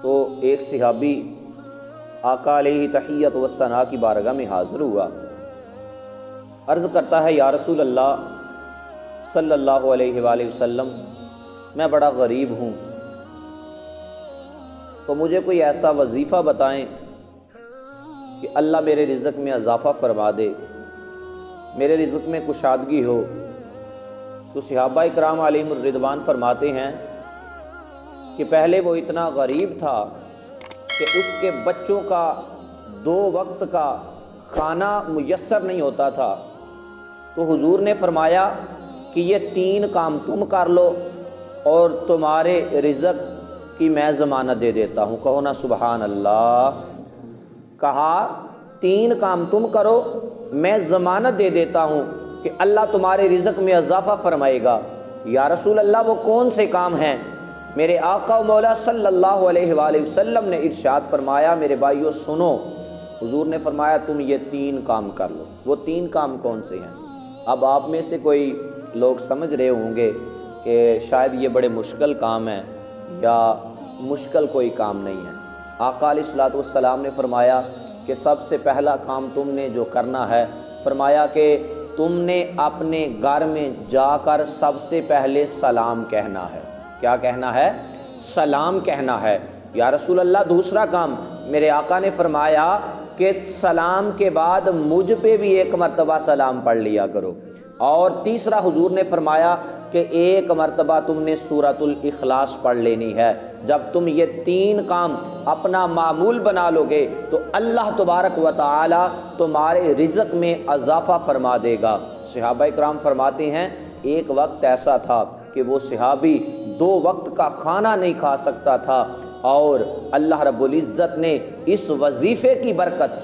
تو ایک صحابی آقا علیہ تحیت و ثنا کی بارگاہ میں حاضر ہوا، عرض کرتا ہے یا رسول اللہ صلی اللہ علیہ وآلہ وسلم، میں بڑا غریب ہوں، تو مجھے کوئی ایسا وظیفہ بتائیں کہ اللہ میرے رزق میں اضافہ فرما دے، میرے رزق میں کشادگی ہو۔ تو صحابہ اکرام علیہم الرضوان فرماتے ہیں کہ پہلے وہ اتنا غریب تھا کہ اس کے بچوں کا 2 وقت کا کھانا میسر نہیں ہوتا تھا، تو حضور نے فرمایا کہ یہ 3 کام تم کر لو اور تمہارے رزق کی میں ضمانت دے دیتا ہوں۔ کہو نا سبحان اللہ۔ کہا 3 کام تم کرو، میں ضمانت دے دیتا ہوں کہ اللہ تمہارے رزق میں اضافہ فرمائے گا۔ یا رسول اللہ وہ کون سے کام ہیں؟ میرے آقا و مولا صلی اللہ علیہ وآلہ وسلم نے ارشاد فرمایا، میرے بھائیو سنو، حضور نے فرمایا تم یہ 3 کام کر لو۔ وہ 3 کام کون سے ہیں؟ اب آپ میں سے کوئی لوگ سمجھ رہے ہوں گے کہ شاید یہ بڑے مشکل کام ہیں یا مشکل کوئی کام نہیں ہے۔ آقا علیہ الصلوۃ والسلام نے فرمایا کہ سب سے پہلا کام تم نے جو کرنا ہے، فرمایا کہ تم نے اپنے گھر میں جا کر سب سے پہلے سلام کہنا ہے۔ کیا کہنا ہے؟ سلام کہنا ہے۔ یا رسول اللہ دوسرا کام؟ میرے آقا نے فرمایا کہ سلام کے بعد مجھ پہ بھی 1 مرتبہ سلام پڑھ لیا کرو۔ اور تیسرا حضور نے فرمایا کہ 1 مرتبہ تم نے سورۃ الاخلاص پڑھ لینی ہے۔ جب تم یہ 3 کام اپنا معمول بنا لو گے تو اللہ تبارک و تعالی تمہارے رزق میں اضافہ فرما دے گا۔ صحابہ اکرام فرماتے ہیں ایک وقت ایسا تھا کہ وہ صحابی 2 وقت کا کھانا نہیں کھا سکتا تھا، اور اللہ رب العزت نے اس وظیفے کی برکت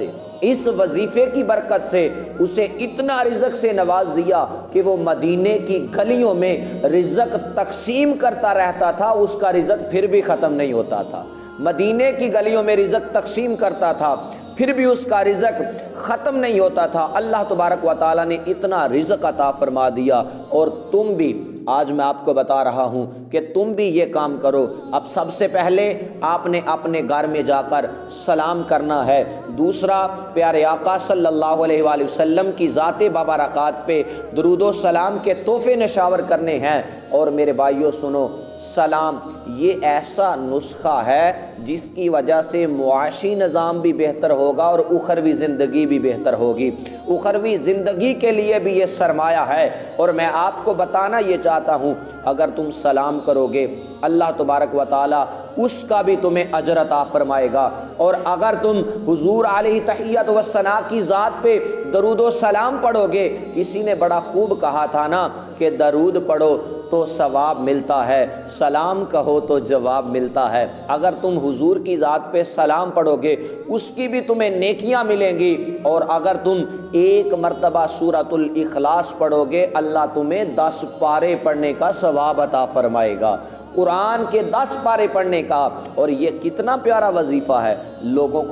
سے اسے اتنا رزق سے نواز دیا کہ وہ مدینے کی گلیوں میں رزق تقسیم کرتا رہتا تھا، اس کا رزق پھر بھی ختم نہیں ہوتا تھا۔ مدینے کی گلیوں میں رزق تقسیم کرتا تھا، پھر بھی اس کا رزق ختم نہیں ہوتا تھا۔ اللہ تبارک و تعالیٰ نے اتنا رزق عطا فرما دیا، اور تم بھی، آج میں آپ کو بتا رہا ہوں کہ تم بھی یہ کام کرو۔ اب سب سے پہلے آپ نے اپنے گھر میں جا کر سلام کرنا ہے۔ دوسرا، پیارے آقا صلی اللہ علیہ وآلہ وسلم کی ذات بابرکات پہ درود و سلام کے تحفے نشاور کرنے ہیں۔ اور میرے بھائیو سنو، سلام یہ ایسا نسخہ ہے جس کی وجہ سے معاشی نظام بھی بہتر ہوگا اور اخروی زندگی بھی بہتر ہوگی۔ اخروی زندگی کے لیے بھی یہ سرمایہ ہے، اور میں آپ کو بتانا یہ چاہتا ہوں، اگر تم سلام کرو گے اللہ تبارک و تعالی اس کا بھی تمہیں اجر عطا فرمائے گا۔ اور اگر تم حضور علیہ تحیت و ثنا کی ذات پہ درود و سلام پڑھو گے، کسی نے بڑا خوب کہا تھا نا کہ درود پڑھو تو ثواب ملتا ہے، سلام کہو تو جواب ملتا ہے۔ اگر تم حضور کی ذات پہ سلام پڑھو گے اس کی بھی تمہیں نیکیاں ملیں گی، اور اگر تم 1 مرتبہ سورۃ الاخلاص پڑھو گے اللہ تمہیں 10 پارے پڑھنے کا ثواب عطا فرمائے گا، قرآن کے 10 پارے پڑھنے کا۔ اور یہ کتنا پیارا وظیفہ ہے، لوگوں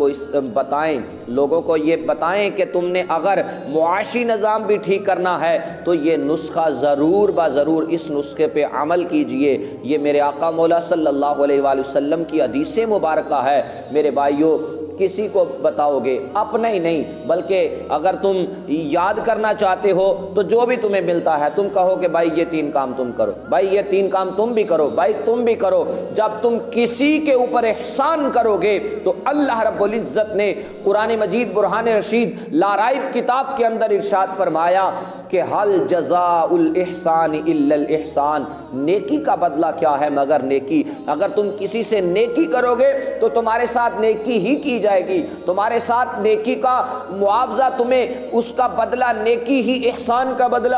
کو یہ بتائیں کہ تم نے اگر معاشی نظام بھی ٹھیک کرنا ہے تو یہ نسخہ ضرور ضرور اس نسخے پہ عمل کیجئے۔ یہ میرے آقا مولا صلی اللہ علیہ وآلہ وسلم کی حدیث مبارکہ ہے۔ میرے بھائیو، کسی کو بتاؤ گے، اپنا ہی نہیں بلکہ اگر تم یاد کرنا چاہتے ہو تو جو بھی تمہیں ملتا ہے تم کہو کہ بھائی یہ 3 کام تم کرو، بھائی یہ 3 کام تم بھی کرو، بھائی تم بھی کرو۔ جب تم کسی کے اوپر احسان کرو گے تو اللہ رب العزت نے قرآن مجید برہان رشید لا ریب کتاب کے اندر ارشاد فرمایا کہ حل جزاء الاحسان الا الاحسان، نیکی کا بدلہ کیا ہے مگر نیکی۔ اگر تم کسی سے نیکی کرو گے تو تمہارے ساتھ نیکی ہی کی جائے گی، تمہارے ساتھ نیکی کا معاوضہ، تمہیں اس کا بدلہ نیکی ہی، احسان کا بدلہ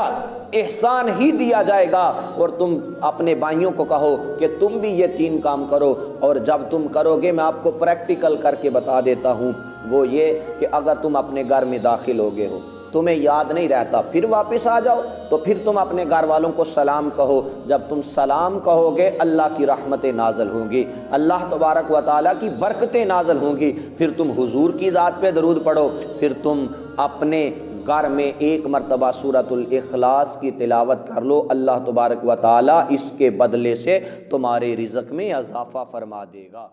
احسان ہی دیا جائے گا۔ اور تم اپنے بھائیوں کو کہو کہ تم بھی یہ 3 کام کرو، اور جب تم کرو گے میں آپ کو پریکٹیکل کر کے بتا دیتا ہوں، وہ یہ کہ اگر تم اپنے گھر میں داخل ہو گئے ہو، تمہیں یاد نہیں رہتا، پھر واپس آ جاؤ، تو پھر تم اپنے گھر والوں کو سلام کہو۔ جب تم سلام کہو گے اللہ کی رحمتیں نازل ہوں گی، اللہ تبارک و تعالیٰ کی برکتیں نازل ہوں گی۔ پھر تم حضور کی ذات پہ درود پڑھو، پھر تم اپنے گھر میں 1 مرتبہ سورۃ الاخلاص کی تلاوت کر لو، اللہ تبارک و تعالیٰ اس کے بدلے سے تمہارے رزق میں اضافہ فرما دے گا۔